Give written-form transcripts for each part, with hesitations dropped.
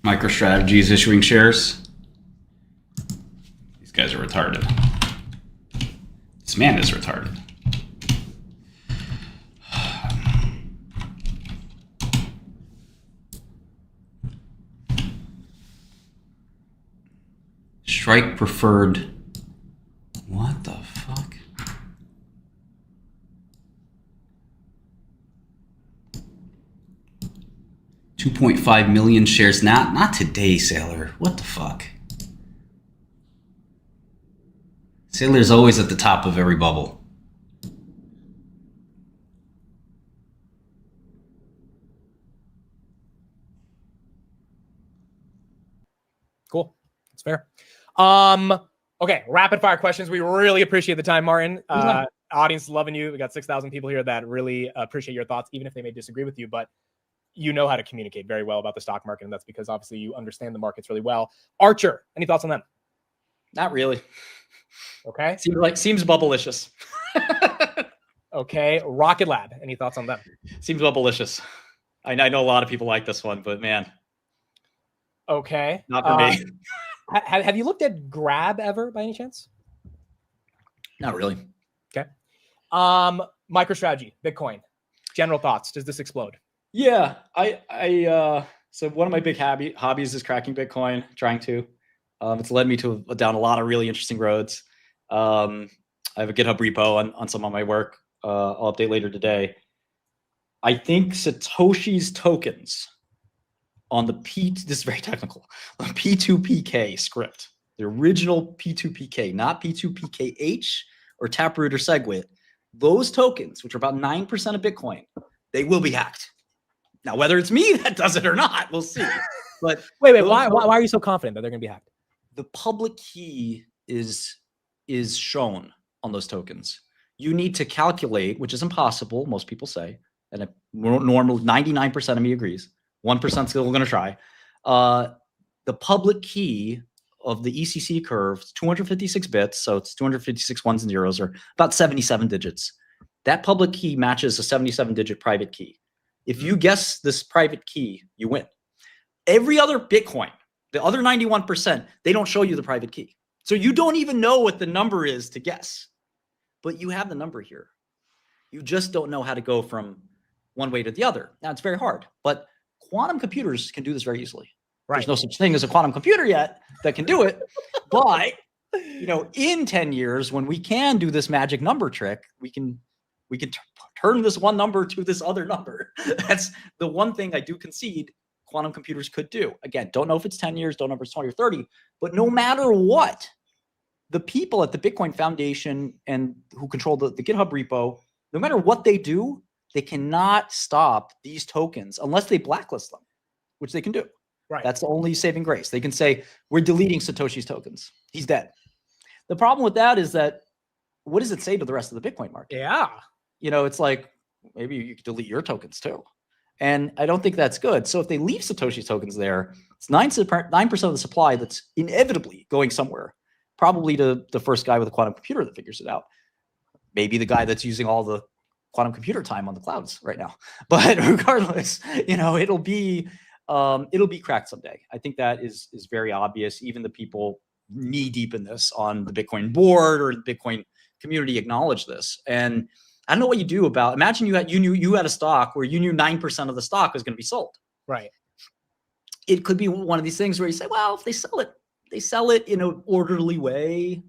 MicroStrategy is issuing shares. These guys are retarded. This man is retarded. Strike preferred. What the fuck? $2.5 million shares. Not today, Saylor. What the fuck? Saylor's always at the top of every bubble. Cool. That's fair. Okay, rapid fire questions. We really appreciate the time, Martin. Audience loving you. We got 6,000 people here that really appreciate your thoughts, even if they may disagree with you, but you know how to communicate very well about the stock market, and that's because obviously you understand the markets really well. Archer, any thoughts on them? Not really. Okay. Seems bubblicious. Okay. Rocket Lab, any thoughts on them? Seems bubblicious. I know a lot of people like this one, but man. Okay. Not for me. Have you looked at Grab ever by any chance? Not really. Okay. MicroStrategy, Bitcoin. General thoughts. Does this explode? Yeah. So one of my big hobbies is cracking Bitcoin, trying to. It's led me down a lot of really interesting roads. I have a GitHub repo on some of my work. I'll update later today. I think Satoshi's tokens on the this is very technical, on P2PK script, the original P2PK, not P2PKH or Taproot or SegWit, those tokens, which are about 9% of Bitcoin, they will be hacked. Now, whether it's me that does it or not, we'll see. But wait, why are you so confident that they're going to be hacked? The public key is shown on those tokens. You need to calculate, which is impossible, most people say, and normal 99% of me agrees. 1% still going to try. The public key of the ECC curve is 256 bits, so it's 256 ones and zeros, or about 77 digits. That public key matches a 77-digit private key. If you guess this private key, you win. Every other Bitcoin, the other 91%, they don't show you the private key. So you don't even know what the number is to guess. But you have the number here. You just don't know how to go from one way to the other. Now, it's very hard, but quantum computers can do this very easily. Right. There's no such thing as a quantum computer yet that can do it. But, in 10 years, when we can do this magic number trick, we can turn this one number to this other number. That's the one thing I do concede quantum computers could do. Again, don't know if it's 10 years, don't know if it's 20 or 30, but no matter what, the people at the Bitcoin Foundation and who control the GitHub repo, no matter what they do, they cannot stop these tokens unless they blacklist them, which they can do. Right. That's the only saving grace. They can say, we're deleting Satoshi's tokens. He's dead. The problem with that is that, what does it say to the rest of the Bitcoin market? Yeah. It's like, maybe you could delete your tokens too. And I don't think that's good. So if they leave Satoshi's tokens there, it's 9% of the supply that's inevitably going somewhere, probably to the first guy with a quantum computer that figures it out. Maybe the guy that's using all the quantum computer time on the clouds right now. But regardless, it'll be cracked someday. I think that is very obvious. Even the people knee deep in this on the Bitcoin board or the Bitcoin community acknowledge this. And I don't know what you do about. Imagine you had a stock where you knew 9% of the stock was going to be sold. Right. It could be one of these things where you say, well, if they sell it in an orderly way,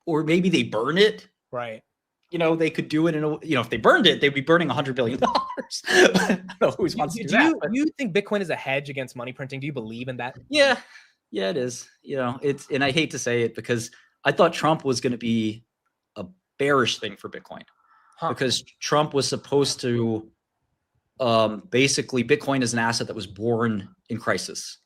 or maybe they burn it. Right. They could do it in a, if they burned it, they'd be burning $100 billion. I don't know who wants to do that. Do you think Bitcoin is a hedge against money printing? Do you believe in that? Yeah, it is. And I hate to say it because I thought Trump was going to be a bearish thing for Bitcoin. Because Trump was supposed to basically, Bitcoin is an asset that was born in crisis.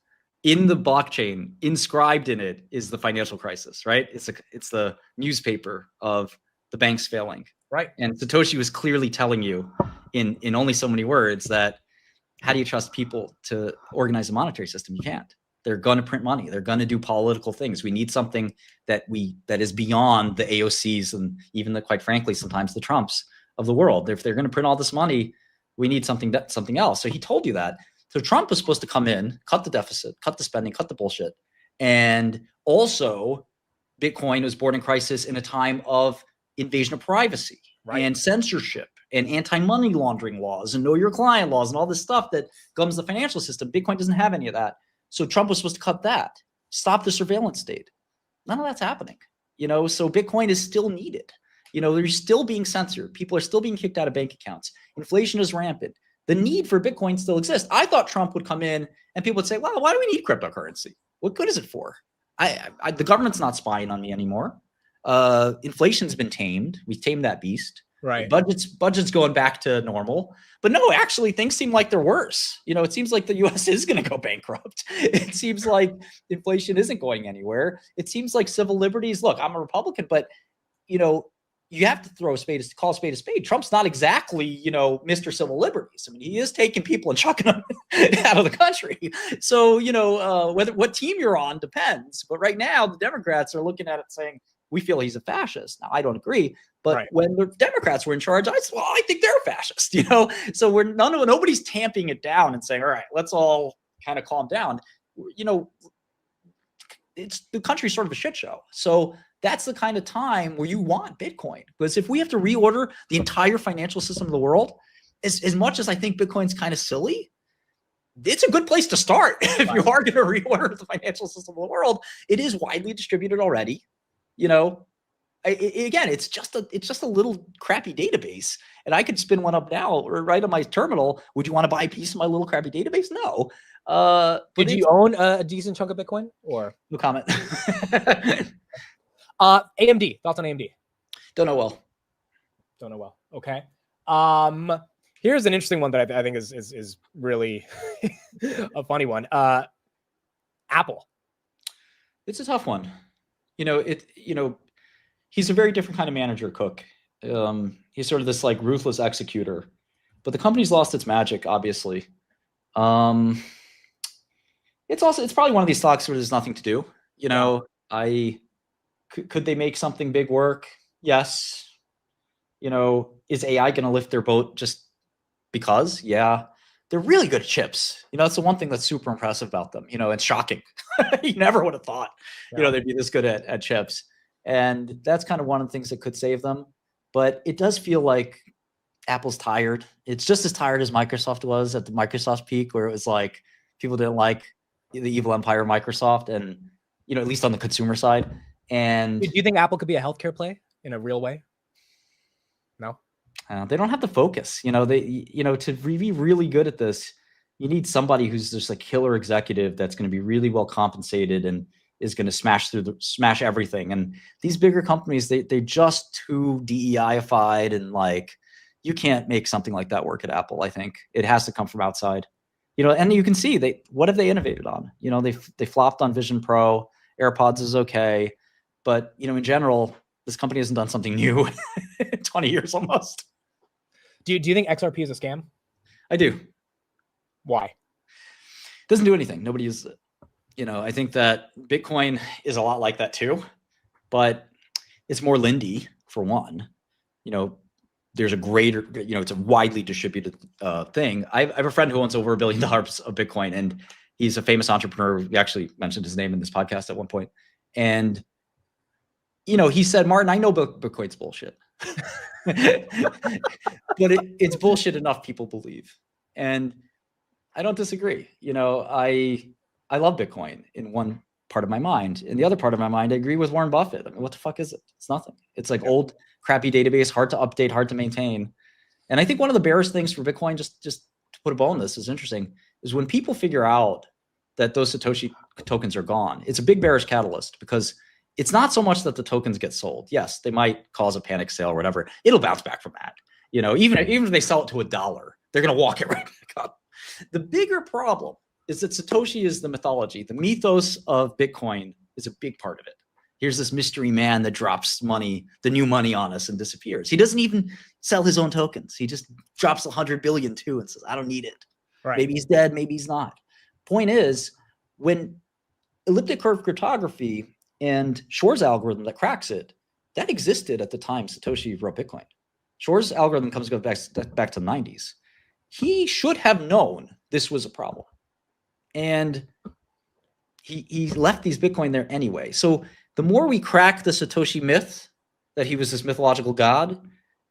In the blockchain, inscribed in it is the financial crisis, right? It's the newspaper of the banks failing. Right. And Satoshi was clearly telling you in only so many words that how do you trust people to organize a monetary system? You can't. They're going to print money. They're going to do political things. We need something that is beyond the AOCs and even quite frankly, sometimes the Trumps of the world. If they're going to print all this money, we need something else. So he told you that. So Trump was supposed to come in, cut the deficit, cut the spending, cut the bullshit. And also, Bitcoin was born in crisis in a time of invasion of privacy and censorship and anti-money laundering laws and know your client laws and all this stuff that gums the financial system. Bitcoin doesn't have any of that. So Trump was supposed to cut that, stop the surveillance state. None of that's happening. So Bitcoin is still needed. They're still being censored. People are still being kicked out of bank accounts. Inflation is rampant. The need for Bitcoin still exists. I thought Trump would come in and people would say, well, why do we need cryptocurrency? What good is it for? The government's not spying on me anymore. Inflation's been tamed. We've tamed that beast. Right. Budget's going back to normal. But no, actually, things seem like they're worse. It seems like the U.S. is going to go bankrupt. It seems like inflation isn't going anywhere. It seems like civil liberties. Look, I'm a Republican, but you have to call a spade a spade. Trump's not exactly, Mr. Civil Liberties. I mean, he is taking people and chucking them out of the country. So, what team you're on depends. But right now, the Democrats are looking at it saying, we feel he's a fascist. Now, I don't agree. But when the Democrats were in charge, I think they're fascist, So nobody's tamping it down and saying, all right, let's all kind of calm down. It's the country's sort of a shit show. So that's the kind of time where you want Bitcoin. Because if we have to reorder the entire financial system of the world, as much as I think Bitcoin's kind of silly, it's a good place to start. If you are going to reorder the financial system of the world, it is widely distributed already. Again, it's just a little crappy database, and I could spin one up now or right on my terminal. Would you want to buy a piece of my little crappy database? No. Did you own a decent chunk of Bitcoin or no comment? AMD, thoughts on AMD? Don't know well. Okay. Here's an interesting one that I think is really a funny one. Apple. It's a tough one. He's a very different kind of manager, Cook. He's sort of this like ruthless executor, but the company's lost its magic, obviously. It's probably one of these stocks where there's nothing to do. Could they make something big work? Yes. Is AI going to lift their boat just because? Yeah. They're really good at chips. That's the one thing that's super impressive about them. It's shocking. You never would have thought, they'd be this good at chips. And that's kind of one of the things that could save them. But it does feel like Apple's tired. It's just as tired as Microsoft was at the Microsoft peak, where it was like people didn't like the evil empire of Microsoft, and at least on the consumer side. And do you think Apple could be a healthcare play in a real way? No. They don't have the focus. To be really good at this, you need somebody who's just a killer executive that's going to be really well compensated and is going to smash everything. And these bigger companies, they're just too DEI-ified, and you can't make something like that work at Apple. I think it has to come from outside. And you can see what have they innovated on? They flopped on Vision Pro. AirPods is okay, but in general, this company hasn't done something new in 20 years almost. Do you think XRP is a scam? I do. Why? It doesn't do anything. Nobody uses it. I think that Bitcoin is a lot like that too, but it's more Lindy for one. There's a greater, it's a widely distributed thing. I have a friend who owns over $1 billion of Bitcoin, and he's a famous entrepreneur. We actually mentioned his name in this podcast at one point. And, he said, Martin, I know Bitcoin's bullshit, but it's bullshit enough people believe. And I don't disagree. I love Bitcoin in one part of my mind. In the other part of my mind, I agree with Warren Buffett. I mean, what the fuck is it? It's nothing. It's like old, crappy database, hard to update, hard to maintain. And I think one of the bearish things for Bitcoin, just to put a bow on this, is interesting, is when people figure out that those Satoshi tokens are gone, it's a big bearish catalyst, because it's not so much that the tokens get sold. Yes, they might cause a panic sale or whatever. It'll bounce back from that. Even if they sell it to $1, they're going to walk it right back up. The bigger problem is that Satoshi is the mythology. The mythos of Bitcoin is a big part of it. Here's this mystery man that drops money, the new money on us, and disappears. He doesn't even sell his own tokens. He just drops 100 billion too and says, I don't need it. Right. Maybe he's dead, maybe he's not. Point is, when elliptic curve cryptography and Shor's algorithm that cracks it, that existed at the time Satoshi wrote Bitcoin. Shor's algorithm back to the 90s. He should have known this was a problem. And he left these Bitcoin there anyway. So the more we crack the Satoshi myth that he was this mythological god,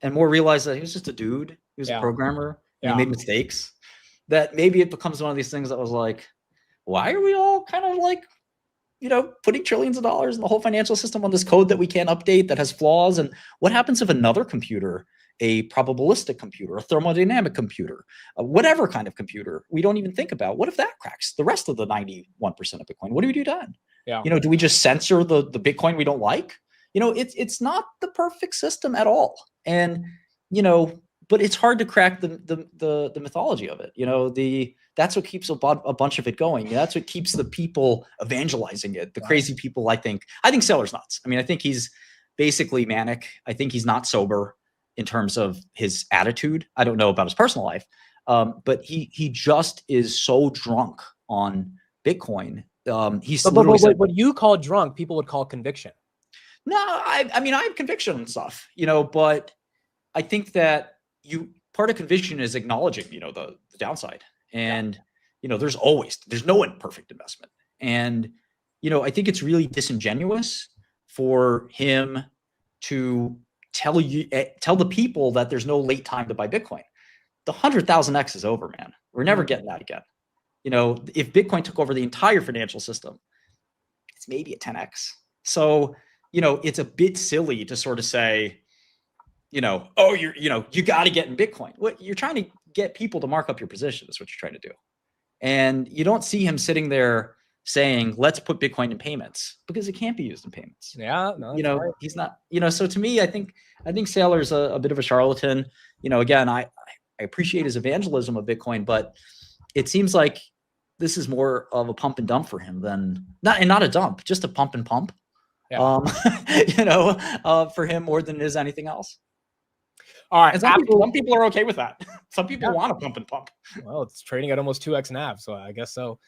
and more realize that he was just a dude, he was a programmer, and he made mistakes, that maybe it becomes one of these things that was like, why are we all kind of like, putting trillions of dollars in the whole financial system on this code that we can't update, that has flaws? And what happens if another computer, a probabilistic computer, a thermodynamic computer, whatever kind of computer we don't even think about, what if that cracks the rest of the 91% of Bitcoin? What do we do then? Do we just censor the Bitcoin we don't like? It's not the perfect system at all. And, but it's hard to crack the mythology of it. That's what keeps a bunch of it going. That's what keeps the people evangelizing it. The crazy people. I think Saylor's nuts. I mean, I think he's basically manic. I think he's not sober in terms of his attitude. I don't know about his personal life, but he just is so drunk on Bitcoin. He's what you call drunk, people would call conviction. No, I mean, I have conviction and stuff, but I think that part of conviction is acknowledging, the downside. And, there's no imperfect investment. And, I think it's really disingenuous for him to tell the people that there's no late time to buy Bitcoin. The 100,000x is over, man. We're never getting that again. If Bitcoin took over the entire financial system, it's maybe a 10x. So, it's a bit silly to sort of say, you got to get in Bitcoin. What you're trying to get people to mark up your position is what you're trying to do. And you don't see him sitting there saying, let's put Bitcoin in payments, because it can't be used in payments. Yeah. No, right. He's not, so to me, I think Saylor's a bit of a charlatan. Again, I appreciate his evangelism of Bitcoin, but it seems like this is more of a pump and dump for him than not a dump, just a pump and pump. Yeah. For him more than it is anything else. All right. And some people are okay with that. Some people want to pump and pump. Well, it's trading at almost 2x NAV, so I guess so.